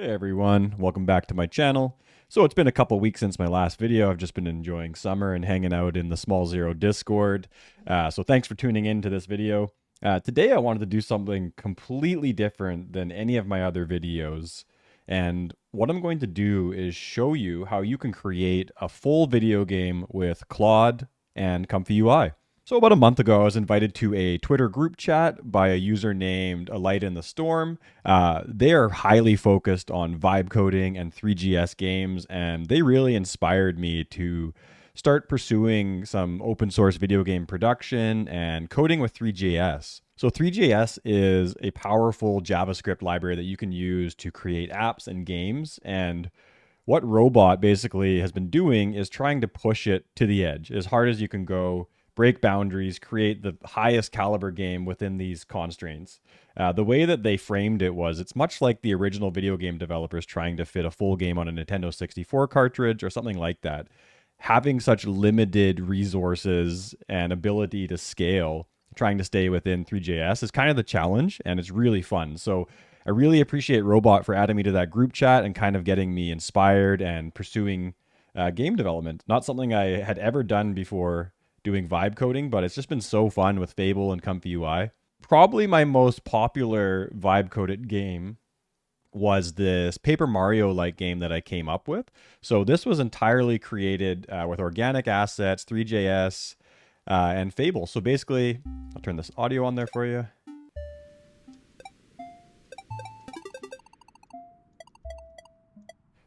Hey everyone, welcome back to my channel. So it's been a couple weeks since my last video. I've just been enjoying summer and hanging out in the Small Zero Discord. So thanks for tuning in to this video. Today I wanted to do something completely different than any of my other videos. And what I'm going to do is show you how you can create a full video game with Claude and Comfy UI. So about a month ago, I was invited to a Twitter group chat by a user named A Light in the Storm. They are highly focused on vibe coding and Three.js games, and they really inspired me to start pursuing some open source video game production and coding with Three.js. So Three.js is a powerful JavaScript library that you can use to create apps and games. And what Robot basically has been doing is trying to push it to the edge as hard as you can go, break boundaries, create the highest caliber game within these constraints. The way that they framed it was it's much like the original video game developers trying to fit a full game on a Nintendo 64 cartridge or something like that. Having such limited resources and ability to scale, trying to stay within Three.js is kind of the challenge, and it's really fun. So I really appreciate Robot for adding me to that group chat and kind of getting me inspired and pursuing game development. Not something I had ever done before doing vibe coding, but it's just been so fun with Fable and Comfy UI. Probably my most popular vibe coded game was this Paper Mario-like game that I came up with. So this was entirely created with organic assets, Three.js, and Fable. So basically, I'll turn this audio on there for you.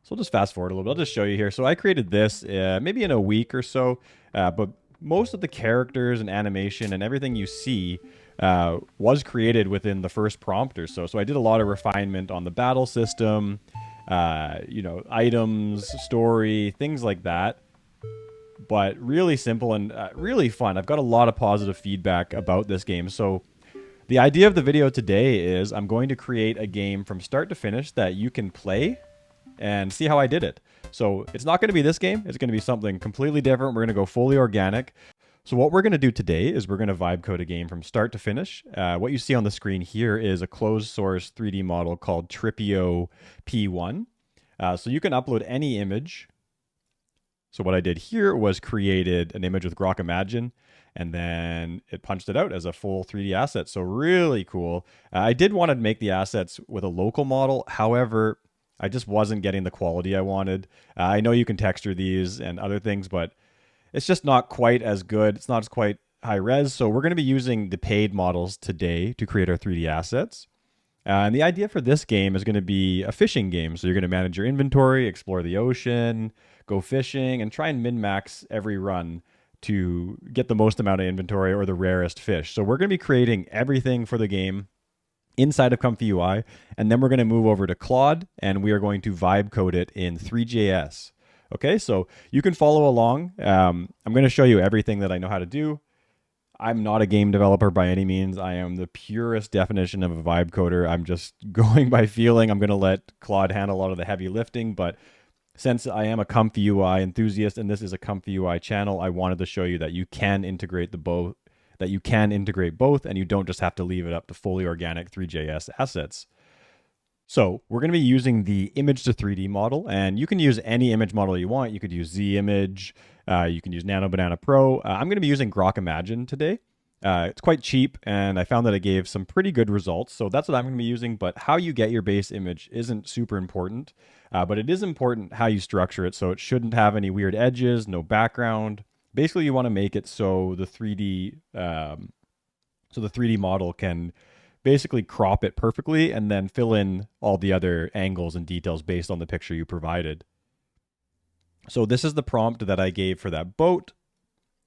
So I'll just fast forward a little bit. I'll just show you here. So I created this maybe in a week or so, but most of the characters and animation and everything you see was created within the first prompt or so. So I did a lot of refinement on the battle system, items, story, things like that. But really simple and really fun. I've got a lot of positive feedback about this game. So the idea of the video today is I'm going to create a game from start to finish that you can play and see how I did it. So it's not going to be this game. It's going to be something completely different. We're going to go fully organic. So what we're going to do today is we're going to vibe code a game from start to finish. What you see on the screen here is a closed source 3D model called Tripo P1. So you can upload any image. So what I did here was created an image with Grok Imagine, and then it punched it out as a full 3D asset. So really cool. I did want to make the assets with a local model. However, I just wasn't getting the quality I wanted. I know you can texture these and other things, but it's just not quite as good. It's not as quite high res. So we're going to be using the paid models today to create our 3D assets. And the idea for this game is going to be a fishing game. So you're going to manage your inventory, explore the ocean, go fishing, and try and min-max every run to get the most amount of inventory or the rarest fish. So we're going to be creating everything for the game inside of Comfy UI, and then we're going to move over to Claude, and we are going to vibe code it in Three.js. Okay, so you can follow along. I'm going to show you everything that I know how to do. I'm not a game developer by any means. I am the purest definition of a vibe coder. I'm just going by feeling. I'm going to let Claude handle a lot of the heavy lifting, but since I am a Comfy UI enthusiast, and this is a Comfy UI channel, I wanted to show you that you can integrate both, and you don't just have to leave it up to fully organic Three.js assets. So we're going to be using the image to 3D model, and you can use any image model you want. You could use ZImage, you can use Nano Banana Pro. I'm going to be using Grok Imagine today. It's quite cheap, and I found that it gave some pretty good results. So that's what I'm going to be using, but how you get your base image isn't super important, but it is important how you structure it. So it shouldn't have any weird edges, no background. Basically, you want to make it so the 3D model can basically crop it perfectly and then fill in all the other angles and details based on the picture you provided. So this is the prompt that I gave for that boat,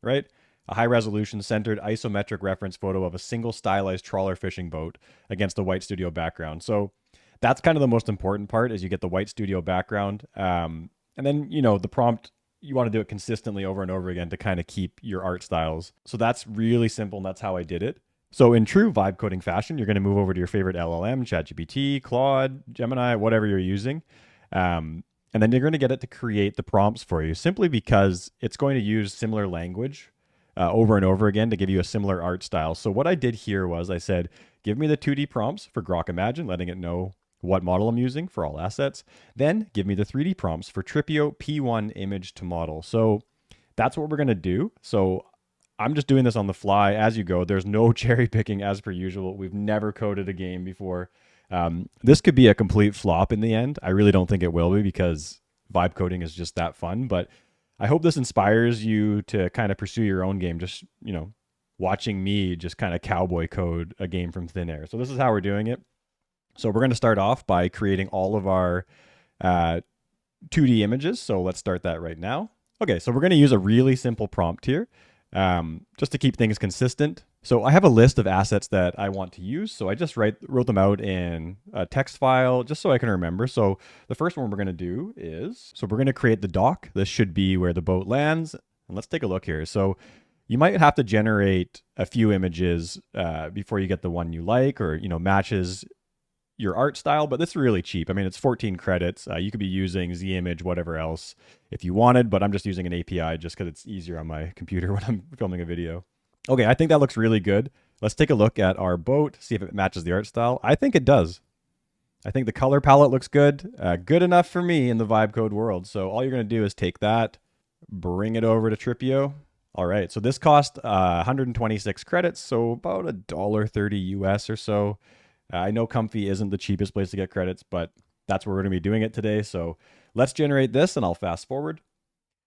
right? A high-resolution centered isometric reference photo of a single stylized trawler fishing boat against a white studio background. So that's kind of the most important part, is you get the white studio background. And then, the prompt, you want to do it consistently over and over again to kind of keep your art styles. So that's really simple, and that's how I did it. So in true vibe coding fashion, you're going to move over to your favorite LLM, ChatGPT, Claude, Gemini, whatever you're using. And then you're going to get it to create the prompts for you, simply because it's going to use similar language over and over again to give you a similar art style. So what I did here was I said, give me the 2D prompts for Grok Imagine, letting it know what model I'm using for all assets, then give me the 3D prompts for Tripo P1 image to model. So that's what we're going to do. So I'm just doing this on the fly as you go. There's no cherry picking as per usual. We've never coded a game before. This could be a complete flop in the end. I really don't think it will be because vibe coding is just that fun. But I hope this inspires you to kind of pursue your own game. Just, watching me just kind of cowboy code a game from thin air. So this is how we're doing it. So we're going to start off by creating all of our 2D images. So let's start that right now. Okay, so we're going to use a really simple prompt here just to keep things consistent. So I have a list of assets that I want to use. So I just wrote them out in a text file just so I can remember. So the first one we're going to do is, so we're going to create the dock. This should be where the boat lands. And let's take a look here. So you might have to generate a few images before you get the one you like or, matches your art style, but this is really cheap. I mean, it's 14 credits. You could be using ZImage, whatever else if you wanted, but I'm just using an API just because it's easier on my computer when I'm filming a video. Okay, I think that looks really good. Let's take a look at our boat, see if it matches the art style. I think it does. I think the color palette looks good. Good enough for me in the vibe code world. So all you're going to do is take that, bring it over to Tripo. All right, so this cost 126 credits, so about $1.30 US or so. I know Comfy isn't the cheapest place to get credits, but that's where we're going to be doing it today. So let's generate this and I'll fast forward.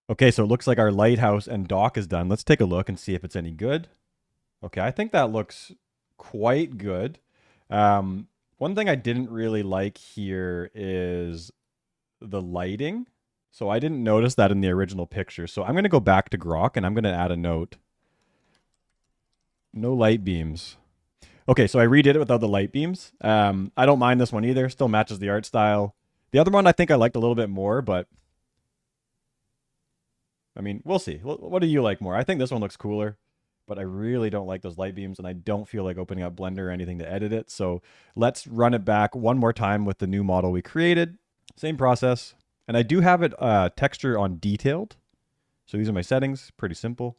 Okay, so it looks like our lighthouse and dock is done. Let's take a look and see if it's any good. Okay, I think that looks quite good. One thing I didn't really like here is the lighting. So I didn't notice that in the original picture. So I'm going to go back to Grok and I'm going to add a note. No light beams. Okay, so I redid it without the light beams. I don't mind this one either. Still matches the art style. The other one I think I liked a little bit more, but I mean, we'll see. What do you like more? I think this one looks cooler, but I really don't like those light beams and I don't feel like opening up Blender or anything to edit it. So let's run it back one more time with the new model we created. Same process. And I do have it texture on detailed. So these are my settings, pretty simple.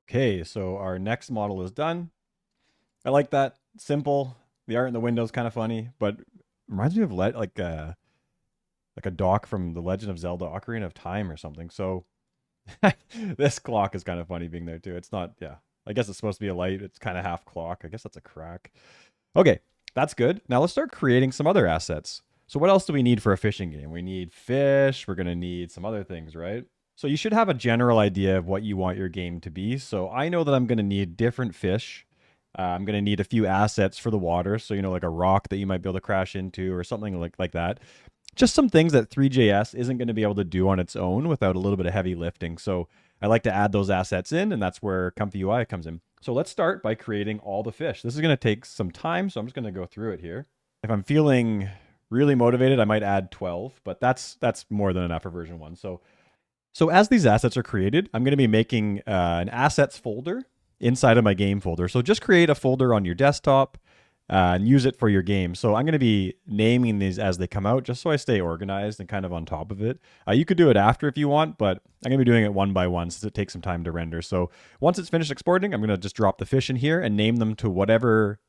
Okay, so our next model is done. I like that. Simple. The art in the window is kind of funny, but reminds me of like a dock from The Legend of Zelda Ocarina of Time or something. So this clock is kind of funny being there too. It's not, yeah. I guess it's supposed to be a light. It's kind of half clock. I guess that's a crack. Okay, that's good. Now let's start creating some other assets. So what else do we need for a fishing game? We need fish. We're going to need some other things, right? So you should have a general idea of what you want your game to be. So I know that I'm going to need different fish. I'm going to need a few assets for the water. So, like a rock that you might be able to crash into or something like that. Just some things that Three.js isn't going to be able to do on its own without a little bit of heavy lifting. So I like to add those assets in, and that's where Comfy UI comes in. So let's start by creating all the fish. This is going to take some time, so I'm just going to go through it here. If I'm feeling really motivated, I might add 12, but that's more than enough for version 1. So as these assets are created, I'm going to be making an assets folder inside of my game folder. So just create a folder on your desktop and use it for your game. So I'm going to be naming these as they come out just so I stay organized and kind of on top of it. You could do it after if you want, but I'm going to be doing it one by one since it takes some time to render. So once it's finished exporting, I'm going to just drop the fish in here and name them to whatever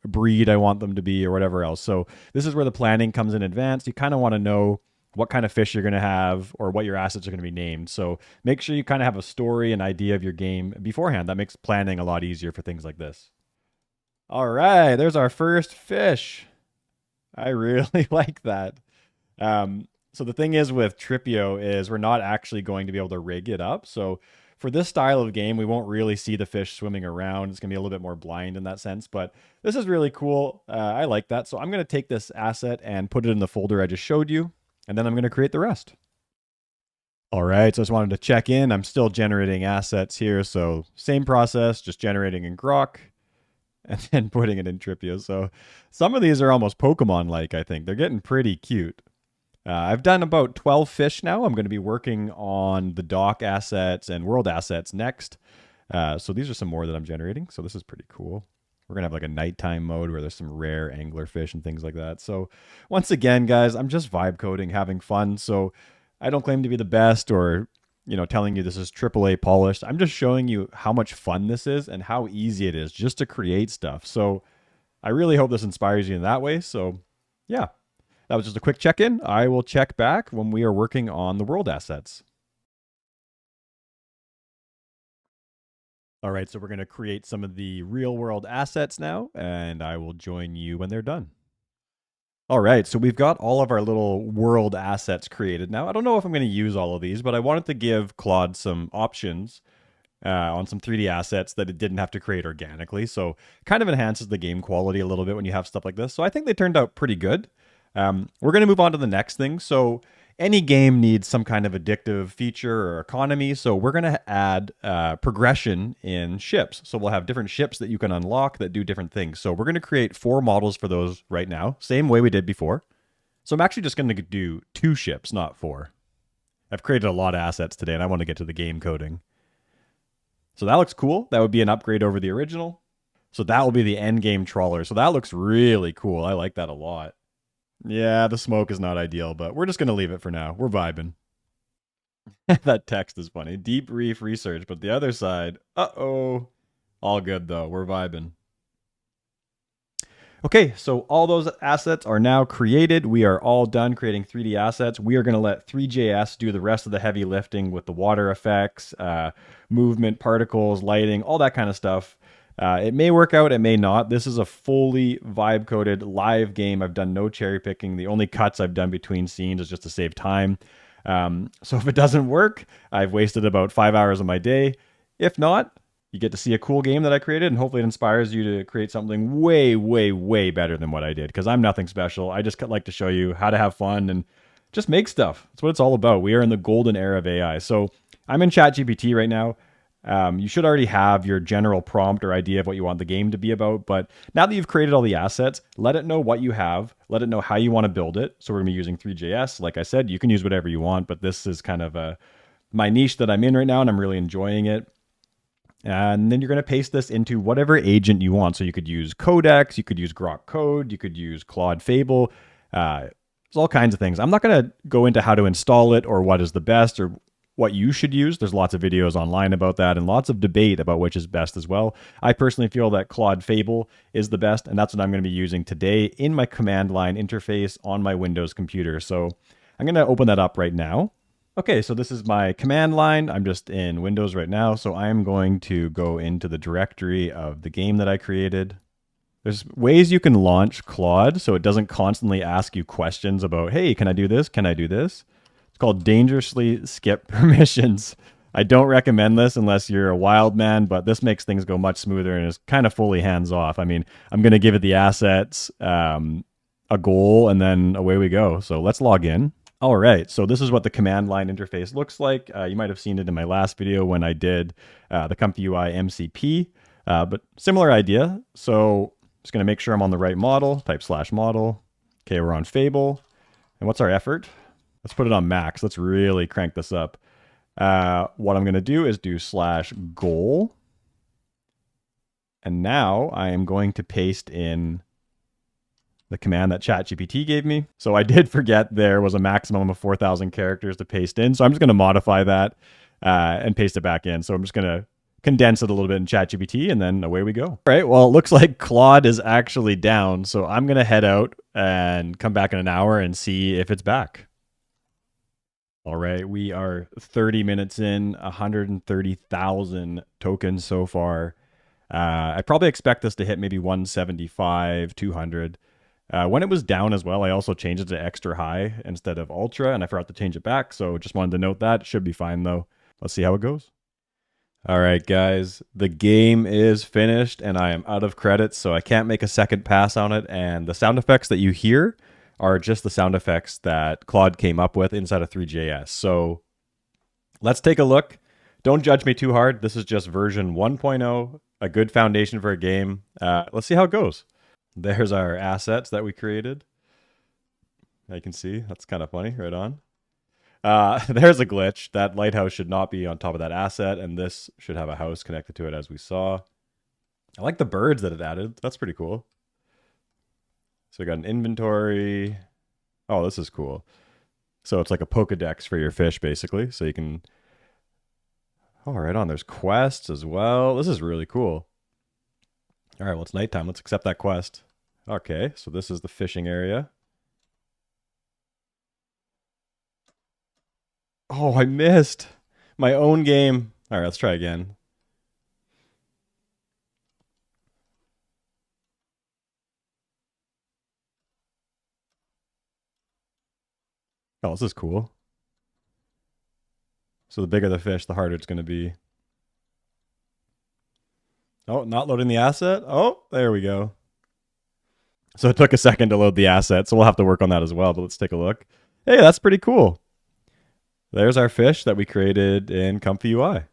breed I want them to be or whatever else. So this is where the planning comes in advance. You kind of want to know what kind of fish you're going to have or what your assets are going to be named. So make sure you kind of have a story and idea of your game beforehand. That makes planning a lot easier for things like this. All right, there's our first fish. I really like that. So the thing is with Tripo is we're not actually going to be able to rig it up. So for this style of game, we won't really see the fish swimming around. It's going to be a little bit more blind in that sense, but this is really cool. I like that. So I'm going to take this asset and put it in the folder I just showed you, and then I'm going to create the rest. All right, so I just wanted to check in. I'm still generating assets here. So same process, just generating in Grok and then putting it in Tripo. So some of these are almost Pokemon-like, I think. They're getting pretty cute. I've done about 12 fish now. I'm going to be working on the dock assets and world assets next. So these are some more that I'm generating. So this is pretty cool. We're going to have like a nighttime mode where there's some rare angler fish and things like that. So once again, guys, I'm just vibe coding, having fun. So I don't claim to be the best or, telling you this is AAA polished. I'm just showing you how much fun this is and how easy it is just to create stuff. So I really hope this inspires you in that way. So Yeah, that was just a quick check-in. I will check back when we are working on the world assets. All right, so we're going to create some of the real world assets now, and I will join you when they're done. All right, so we've got all of our little world assets created now. I don't know if I'm going to use all of these, but I wanted to give Claude some options on some 3D assets that it didn't have to create organically. So kind of enhances the game quality a little bit when you have stuff like this. So I think they turned out pretty good. We're going to move on to the next thing. So any game needs some kind of addictive feature or economy. So we're going to add progression in ships. So we'll have different ships that you can unlock that do different things. So we're going to create 4 models for those right now, same way we did before. So I'm actually just going to do 2 ships, not 4. I've created a lot of assets today, and I want to get to the game coding. So that looks cool. That would be an upgrade over the original. So that will be the end game trawler. So that looks really cool. I like that a lot. Yeah, the smoke is not ideal, but we're just going to leave it for now. We're vibing. That text is funny. Deep reef research, but the other side, uh-oh. All good, though. We're vibing. Okay, so all those assets are now created. We are all done creating 3D assets. We are going to let Three.js do the rest of the heavy lifting with the water effects, movement, particles, lighting, all that kind of stuff. It may work out, it may not. This is a fully vibe-coded live game. I've done no cherry picking. The only cuts I've done between scenes is just to save time. So if it doesn't work, I've wasted about 5 hours of my day. If not, you get to see a cool game that I created, and hopefully it inspires you to create something way, way, way better than what I did, because I'm nothing special. I just like to show you how to have fun and just make stuff. That's what it's all about. We are in the golden era of AI. So I'm in ChatGPT right now. You should already have your general prompt or idea of what you want the game to be about. But now that you've created all the assets, let it know what you have. Let it know how you want to build it. So we're going to be using Three.js. Like I said, you can use whatever you want, but this is kind of my niche that I'm in right now, and I'm really enjoying it. And then you're going to paste this into whatever agent you want. So you could use Codex, you could use Grok Code, you could use Claude Fable. There's all kinds of things. I'm not going to go into how to install it or what is the best or what you should use. There's lots of videos online about that and lots of debate about which is best as well. I personally feel that Claude Fable is the best, and that's what I'm going to be using today in my command line interface on my Windows computer. So I'm going to open that up right now. Okay, so this is my command line. I'm just in Windows right now, so I'm going to go into the directory of the game that I created. There's ways you can launch Claude so it doesn't constantly ask you questions about, hey, can I do this? Can I do this? It's called dangerously skip permissions. I don't recommend this unless you're a wild man, but this makes things go much smoother and is kind of fully hands-off. I mean, I'm going to give it the assets, a goal, and then away we go. So let's log in. All right, so this is what the command line interface looks like. You might have seen it in my last video when I did the Comfy UI MCP, but similar idea. So just gonna make sure I'm on the right model, type /model. Okay, we're on Fable. And what's our effort? Let's put it on max. Let's really crank this up. What I'm gonna do is do /goal. And now I am going to paste in the command that ChatGPT gave me. So I did forget there was a maximum of 4,000 characters to paste in. So I'm just going to modify that and paste it back in. So I'm just going to condense it a little bit in ChatGPT, and then away we go. All right, well, it looks like Claude is actually down. So I'm going to head out and come back in an hour and see if it's back. All right, we are 30 minutes in, 130,000 tokens so far. I probably expect this to hit maybe 175, 200. When it was down as well, I also changed it to extra high instead of ultra, and I forgot to change it back. So just wanted to note that. It should be fine, though. Let's see how it goes. All right, guys. The game is finished, and I am out of credits, so I can't make a second pass on it. And the sound effects that you hear are just the sound effects that Claude came up with inside of Three.js. So let's take a look. Don't judge me too hard. This is just version 1.0, a good foundation for a game. Let's see how it goes. There's our assets that we created. You can see, that's kind of funny, right on. There's a glitch. That lighthouse should not be on top of that asset, and this should have a house connected to it as we saw. I like the birds that it added. That's pretty cool. So we got an inventory. Oh, this is cool. So it's like a Pokedex for your fish, basically. So you can... Oh, right on. There's quests as well. This is really cool. All right, well, it's nighttime. Let's accept that quest. Okay, so this is the fishing area. Oh, I missed my own game. All right, let's try again. Oh, this is cool. So the bigger the fish, the harder it's going to be. Oh, not loading the asset. Oh, there we go. So it took a second to load the asset, so we'll have to work on that as well. But let's take a look. Hey, that's pretty cool. There's our fish that we created in Comfy UI.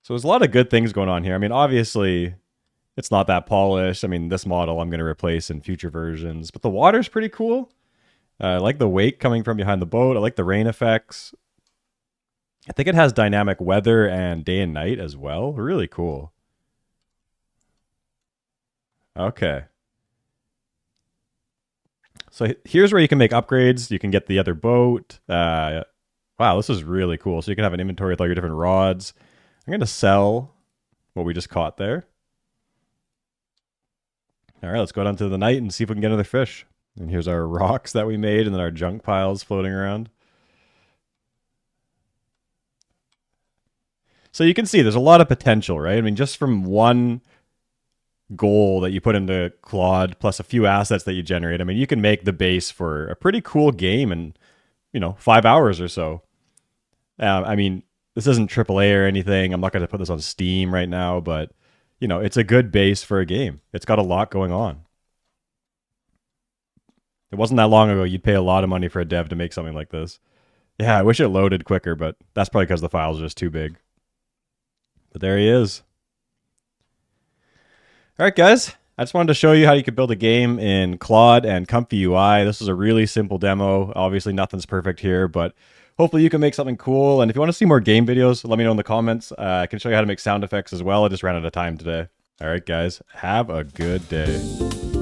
So there's a lot of good things going on here. I mean, obviously, it's not that polished. I mean, this model I'm going to replace in future versions, but the water's pretty cool. I like the wake coming from behind the boat. I like the rain effects. I think it has dynamic weather and day and night as well. Really cool. Okay. So here's where you can make upgrades. You can get the other boat. Wow, this is really cool. So you can have an inventory with all your different rods. I'm going to sell what we just caught there. All right, let's go down to the night and see if we can get another fish. And here's our rocks that we made and then our junk piles floating around. So you can see there's a lot of potential, right? I mean, just from one goal that you put into Claude plus a few assets that you generate, I mean, you can make the base for a pretty cool game in, 5 hours or so. I mean, this isn't AAA or anything. I'm not going to put this on Steam right now, but, it's a good base for a game. It's got a lot going on. It wasn't that long ago you'd pay a lot of money for a dev to make something like this. Yeah, I wish it loaded quicker, but that's probably because the files are just too big. But there he is. All right, guys. I just wanted to show you how you could build a game in Claude and Comfy UI. This is a really simple demo. Obviously, nothing's perfect here, but hopefully you can make something cool. And if you want to see more game videos, let me know in the comments. I can show you how to make sound effects as well. I just ran out of time today. All right, guys. Have a good day.